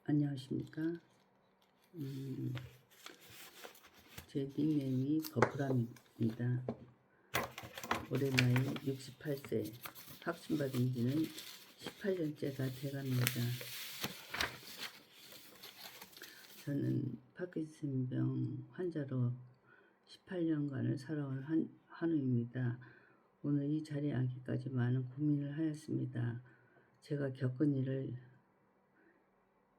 안녕하십니까. 제 닉네임이 버프람입니다. 올해 나이 68세, 확진받은 지는 18년째가 돼갑니다. 저는 파킨슨병 환자로 18년간을 살아온 한우입니다. 오늘 이 자리에 앉기까지 많은 고민을 하였습니다. 제가 겪은 일을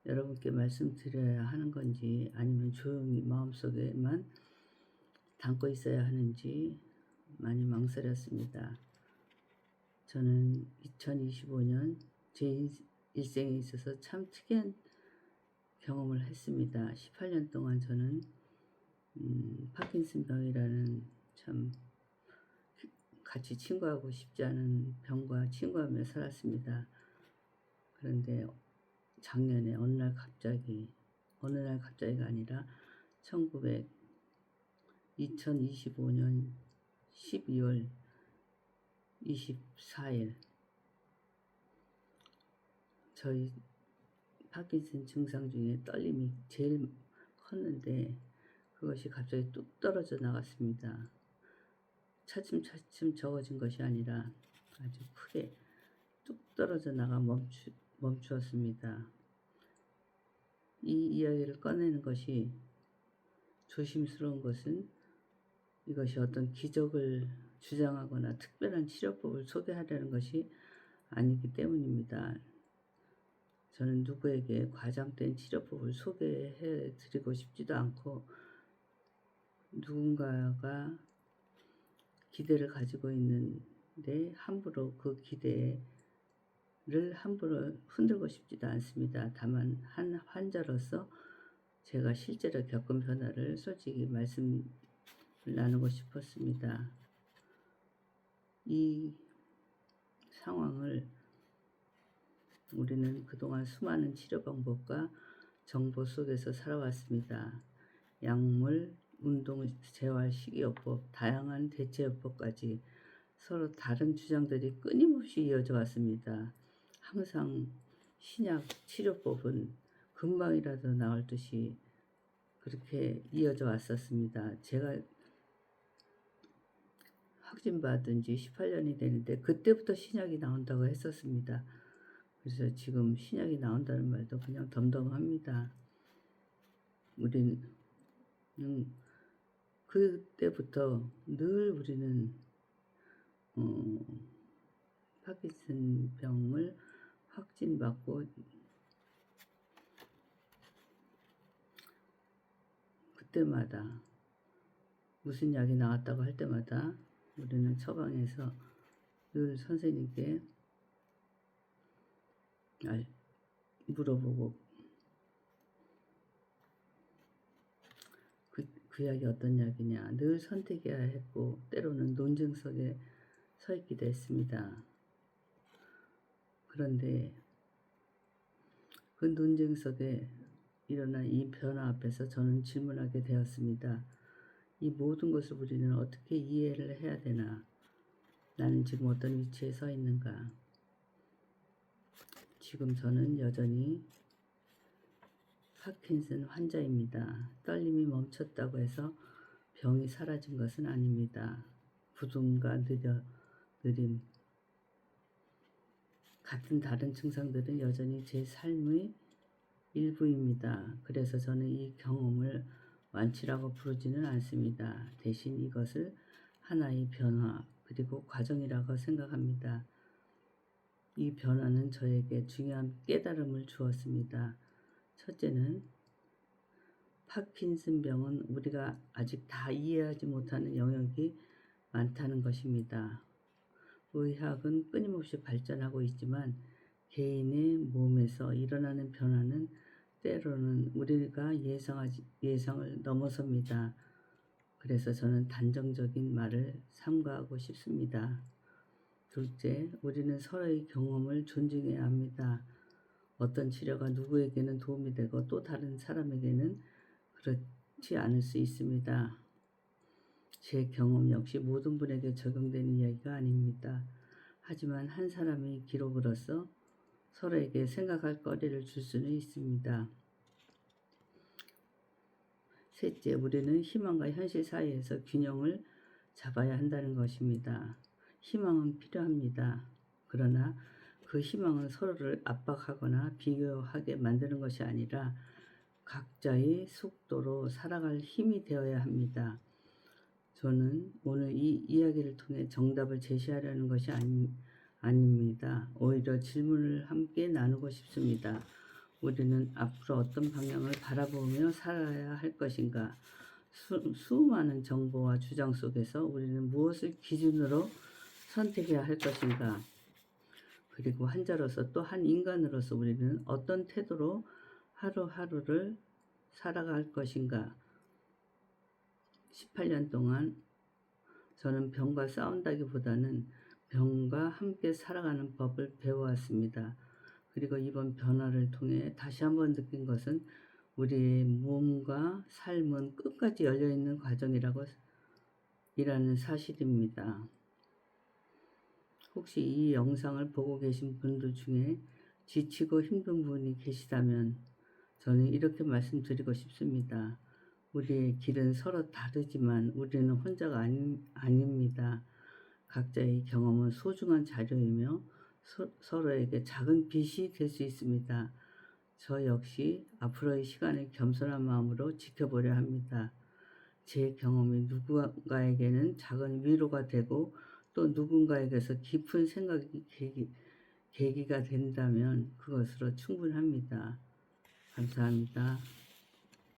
여러분께 말씀드려야 하는 건지 아니면 조용히 마음속에만 담고 있어야 하는지 많이 망설였습니다. 저는 2025년 제 일생에 있어서 참 특이한 경험을 했습니다. 18년 동안 저는 파킨슨병이라는 참 같이 친구하고 싶지 않은 병과 친구하며 살았습니다. 그런데 작년에 어느 날 갑자기가 아니라 2025년 12월 24일 저희 파킨슨 증상 중에 떨림이 제일 컸는데 그것이 갑자기 뚝 떨어져 나갔습니다. 차츰차츰 적어진 것이 아니라 아주 크게 뚝 떨어져 나가 멈추었습니다. 이 이야기를 꺼내는 것이 조심스러운 것은 이것이 어떤 기적을 주장하거나 특별한 치료법을 소개하려는 것이 아니기 때문입니다. 저는 누구에게 과장된 치료법을 소개해 드리고 싶지도 않고 누군가가 기대를 가지고 있는데 함부로 그 기대를 함부로 흔들고 싶지도 않습니다. 다만 한 환자로서 제가 실제로 겪은 변화를 솔직히 말씀을 나누고 싶었습니다. 이 상황을 우리는 그동안 수많은 치료 방법과 정보 속에서 살아왔습니다. 약물, 운동, 재활, 식이요법, 다양한 대체요법까지 서로 다른 주장들이 끊임없이 이어져 왔습니다. 항상 신약 치료법은 금방이라도 나올 듯이 그렇게 이어져 왔었습니다. 제가 확진받은 지 18년이 되는데 그때부터 신약이 나온다고 했었습니다. 그래서 지금 신약이 나온다는 말도 그냥 덤덤합니다. 우리는 그때부터 늘 우리는 파킨슨병을 확진받고 그때마다 무슨 약이 나왔다고 할 때마다 우리는 처방에서 늘 선생님께 물어보고 그 약이 어떤 약이냐 늘 선택해야 했고 때로는 논증석에 서 있기도 했습니다. 그런데 그 논증석에 일어난 이 변화 앞에서 저는 질문하게 되었습니다. 이 모든 것을 우리는 어떻게 이해를 해야 되나? 나는 지금 어떤 위치에 서 있는가? 지금 저는 여전히 파킨슨 환자입니다. 떨림이 멈췄다고 해서 병이 사라진 것은 아닙니다. 부둥과 느림 같은 다른 증상들은 여전히 제 삶의 일부입니다. 그래서 저는 이 경험을 완치라고 부르지는 않습니다. 대신 이것을 하나의 변화 그리고 과정이라고 생각합니다. 이 변화는 저에게 중요한 깨달음을 주었습니다. 첫째는 파킨슨병은 우리가 아직 다 이해하지 못하는 영역이 많다는 것입니다. 의학은 끊임없이 발전하고 있지만 개인의 몸에서 일어나는 변화는 때로는 우리가 예상을 넘어섭니다. 그래서 저는 단정적인 말을 삼가하고 싶습니다. 둘째, 우리는 서로의 경험을 존중해야 합니다. 어떤 치료가 누구에게는 도움이 되고 또 다른 사람에게는 그렇지 않을 수 있습니다. 제 경험 역시 모든 분에게 적용되는 이야기가 아닙니다. 하지만 한 사람의 기록으로서 서로에게 생각할 거리를 줄 수는 있습니다. 셋째, 우리는 희망과 현실 사이에서 균형을 잡아야 한다는 것입니다. 희망은 필요합니다. 그러나 그 희망은 서로를 압박하거나 비교하게 만드는 것이 아니라 각자의 속도로 살아갈 힘이 되어야 합니다. 저는 오늘 이 이야기를 통해 정답을 제시하려는 것이 아닙니다. 오히려 질문을 함께 나누고 싶습니다. 우리는 앞으로 어떤 방향을 바라보며 살아야 할 것인가? 수많은 정보와 주장 속에서 우리는 무엇을 기준으로 선택해야 할 것인가? 그리고 한 자로서 또 한 인간으로서 우리는 어떤 태도로 하루하루를 살아갈 것인가? 18년 동안 저는 병과 싸운다기보다는 병과 함께 살아가는 법을 배워왔습니다. 그리고 이번 변화를 통해 다시 한번 느낀 것은 우리의 몸과 삶은 끝까지 열려있는 과정이라는 사실입니다. 혹시 이 영상을 보고 계신 분들 중에 지치고 힘든 분이 계시다면 저는 이렇게 말씀드리고 싶습니다. 우리의 길은 서로 다르지만 우리는 혼자가 아닙니다. 각자의 경험은 소중한 자료이며 서로에게 작은 빛이 될 수 있습니다. 저 역시 앞으로의 시간을 겸손한 마음으로 지켜보려 합니다. 제 경험이 누군가에게는 작은 위로가 되고 또 누군가에게서 깊은 생각이 계기가 된다면 그것으로 충분합니다. 감사합니다.